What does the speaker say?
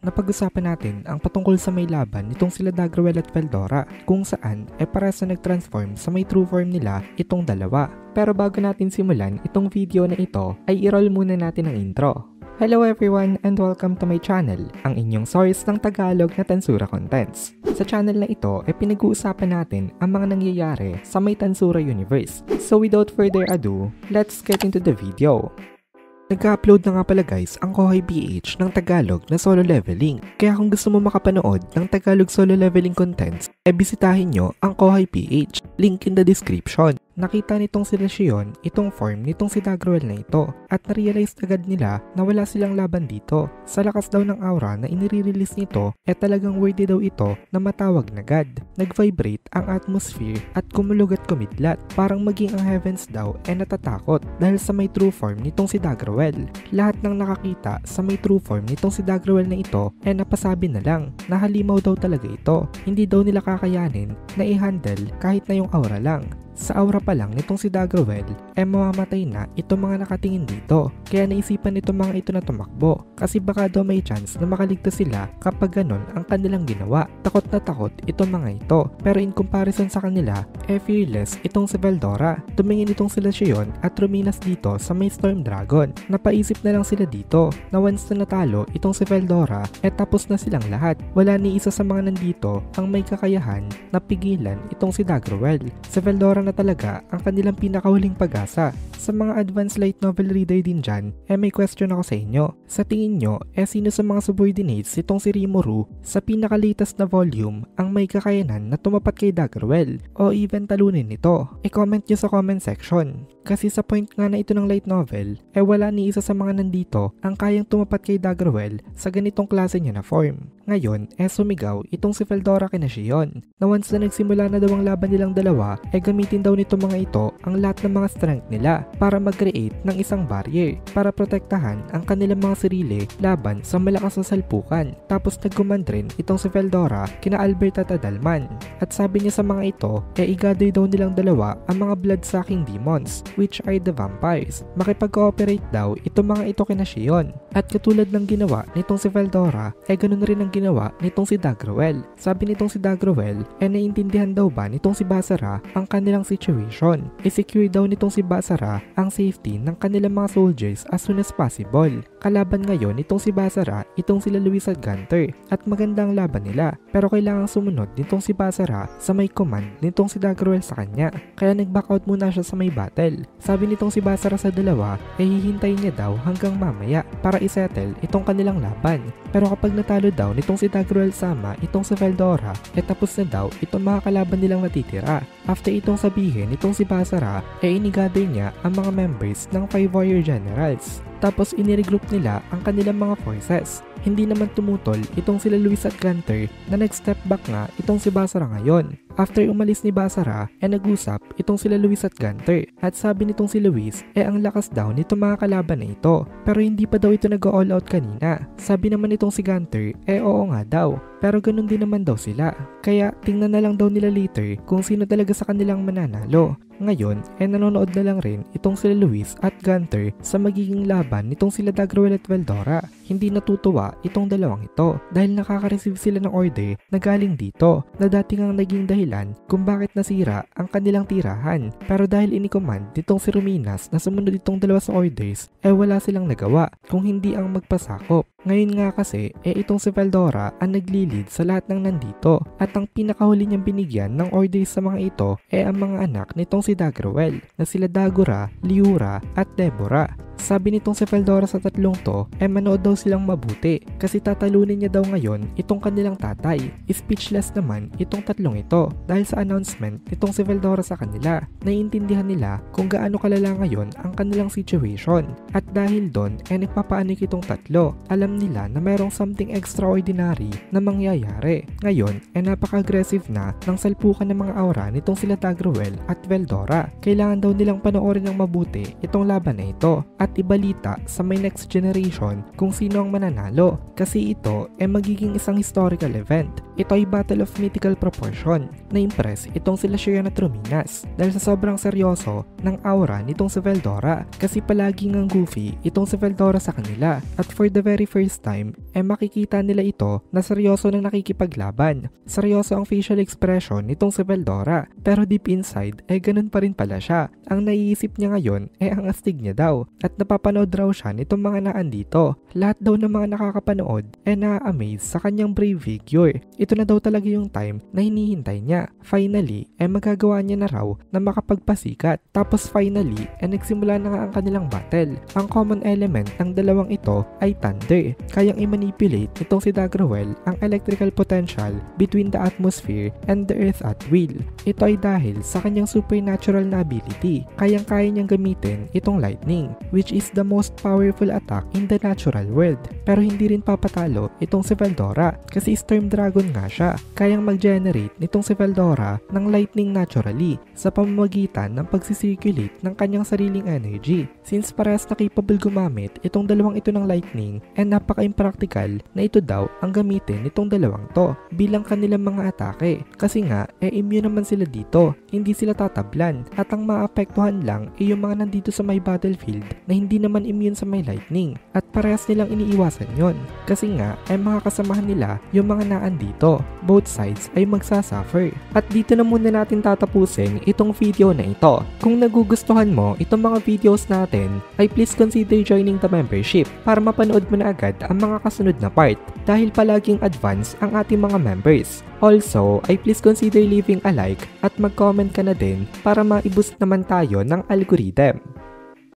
Napag-usapan natin ang patungkol sa may laban nitong sila Dagrawel at Veldora kung saan parehas na nag-transform sa may true form nila itong dalawa. Pero bago natin simulan itong video na ito ay i-roll muna natin ang intro. Hello everyone and welcome to my channel, ang inyong source ng Tagalog na Tansura Contents. Sa channel na ito ay pinag-uusapan natin ang mga nangyayari sa may Tansura Universe. So without further ado, let's get into the video. Nag-upload na nga pala guys ang Kohay PH ng Tagalog na solo leveling. Kaya kung gusto mo makapanood ng Tagalog solo leveling contents, bisitahin nyo ang Kohay PH. Link in the description. Nakita nitong sila Shion itong form nitong si Dagrawel na ito at na-realize agad nila na wala silang laban dito. Sa lakas daw ng aura na inire-release nito talagang worthy daw ito na matawag na God. Nag-vibrate ang atmosphere at kumulog at kumidlat. Parang maging ang heavens daw natatakot dahil sa may true form nitong si Dagrawel. Lahat ng nakakita sa may true form nitong si Dagrawel na ito napasabi na lang na halimaw daw talaga ito. Hindi daw nila kakayanin na i-handle kahit na yung aura lang. Sa aura pa lang nitong si Dagrawel mamamatay na itong mga nakatingin dito. Kaya naisipan nitong mga ito na tumakbo kasi baka daw may chance na makaligtas sila kapag ganon ang kanilang ginawa. Takot na takot itong mga ito. Pero in comparison sa kanila, fearless itong si Veldora. Tumingin itong sila Shion at ruminas dito sa may Storm Dragon. Napaisip na lang sila dito na once na natalo itong si Veldora tapos na silang lahat. Wala ni isa sa mga nandito ang may kakayahan na pigilan itong si Dagrawel. Si Veldora na talaga ang kanilang pinakahuling pag-asa. Sa mga advanced light novel reader din dyan, may question ako sa inyo. Sa tingin nyo, sino sa mga subordinates itong si Rimuru sa pinaka-latest na volume ang may kakayanan na tumapat kay Dagrawel o even talunin nito? I-comment nyo sa comment section. Kasi sa point nga na ito ng light novel, wala ni isa sa mga nandito ang kayang tumapat kay Dagrawel sa ganitong klase niya na form. Ngayon, sumigaw itong si Veldora kina Shion na once na nagsimula na daw ang laban nilang dalawa, gamitin daw nito mga ito ang lahat ng mga strength nila para mag-create ng isang barrier para protektahan ang kanilang mga sarili laban sa malakas na salpukan. Tapos nagcommand rin itong si Veldora kina Albert at Adalman. At sabi niya sa mga ito, i-gather daw nilang dalawa ang mga blood-sucking demons, which are the vampires. Makipag-cooperate daw itong mga ito kina Shion. At katulad ng ginawa nitong si Veldora, ganun rin ang ginawa nitong si Dagrawel. Sabi nitong si Dagrawel, naiintindihan daw ba nitong si Basara ang kanilang situation? I-secure daw nitong si Basara ang safety ng kanilang mga soldiers as soon as possible. Kalaban ngayon nitong si Basara, itong sila Luis at Gunter. At maganda ang laban nila, pero kailangang sumunod nitong si Basara sa may command nitong si Dagrawel sa kanya. Kaya nag-backout muna siya sa may battle. Sabi nitong si Basara sa dalawa, hihintayin niya daw hanggang mamaya para isettle itong kanilang laban. Pero kapag natalo daw nitong si Dagrawel sama itong si Veldora, tapos na daw itong mga kalaban nilang natitira. After itong sabihin itong si Basara, inigather niya ang mga members ng 5 warrior generals. Tapos iniregroup nila ang kanilang mga forces. Hindi naman tumutol itong sila Luis at Gunter na nag-step back nga itong si Basara ngayon. After umalis ni Basara, nag-usap itong sila Luis at Gunter. At sabi nitong si Luis, ang lakas daw nitong mga kalaban na ito. Pero hindi pa daw ito nag-all out kanina. Sabi naman itong si Gunter, oo nga daw. Pero ganun din naman daw sila. Kaya tingnan na lang daw nila later kung sino talaga sa kanilang mananalo. Ngayon, nanonood na lang rin itong sila Luis at Gunter sa magiging laban nitong sila Dagrawel at Veldora. Hindi natutuwa itong dalawang ito dahil nakaka-receive sila ng order na galing dito na dati ngang naging dahilan kung bakit nasira ang kanilang tirahan. Pero dahil ini-command nitong si Ruminas na sumunod itong dalawa sa orders, wala silang nagawa kung hindi ang magpasakop. Ngayon nga kasi, itong si Veldora ang nagli-lead sa lahat ng nandito at ang pinakahuli niyang binigyan ng orders sa mga ito ang mga anak nitong si Dagrawel na sila Dagora, Liura at Deborah. Sabi nitong si Veldora sa tatlong to, manood daw silang mabuti kasi tatalunin niya daw ngayon itong kanilang tatay. Speechless naman itong tatlong ito dahil sa announcement nitong si Veldora sa kanila. Naiintindihan nila kung gaano kalala ngayon ang kanilang situation at dahil doon nagpapaanik itong tatlo. Alam nila na mayroong something extraordinary na mangyayari. Ngayon napaka-aggressive na ng salpukan ng mga aura nitong sila Dagrawel at Veldora. Kailangan daw nilang panoorin ng mabuti itong laban na ito at ibalita sa may next generation kung sino ang mananalo kasi ito magiging isang historical event. ito ay battle of mythical proportion. Na-impress itong sila Shion at Ruminas dahil sa sobrang seryoso ng aura nitong si Veldora kasi palaging ang goofy itong si Veldora sa kanila at for the very first time makikita nila ito na seryoso na nakikipaglaban. Seryoso ang facial expression nitong si Veldora pero deep inside ganun pa rin pala siya. Ang naiisip niya ngayon ang astig niya daw at napapanood raw siya nitong mga naandito. Lahat daw ng mga nakakapanood na-amaze sa kanyang brave figure. Ito na daw talaga yung time na hinihintay niya. Finally, magagawa niya na raw na makapagpasikat. Tapos finally, nagsimula na nga ang kanilang battle. Ang common element ng dalawang ito ay thunder. Kayang i-manipulate itong si Dagrawell ang electrical potential between the atmosphere and the earth at will. Ito ay dahil sa kanyang supernatural na ability. Kayang-kaya niyang gamitin itong lightning, which is the most powerful attack in the natural world. Pero hindi rin papatalo itong si Veldora kasi Storm Dragon nga siya. Kayang mag-generate nitong si Veldora ng lightning naturally sa pamamagitan ng pagsisirculate ng kanyang sariling energy. Since parehas na capable gumamit itong dalawang ito ng lightning napaka-impractical na ito daw ang gamitin nitong dalawang to bilang kanilang mga atake. Kasi nga immune naman sila dito, hindi sila tatablan at ang maapektuhan lang yung mga nandito sa may battlefield na hindi naman immune sa may lightning at parehas nilang iniiwasan yon kasi nga mga kasamahan nila yung mga naandito. Both sides ay magsasuffer. At dito na muna natin tatapusin itong video na ito. Kung nagugustuhan mo itong mga videos natin ay please consider joining the membership para mapanood mo na agad ang mga kasunod na part dahil palaging advance ang ating mga members. Also, ay please consider leaving a like at mag-comment ka na din para ma-boost naman tayo ng algorithm.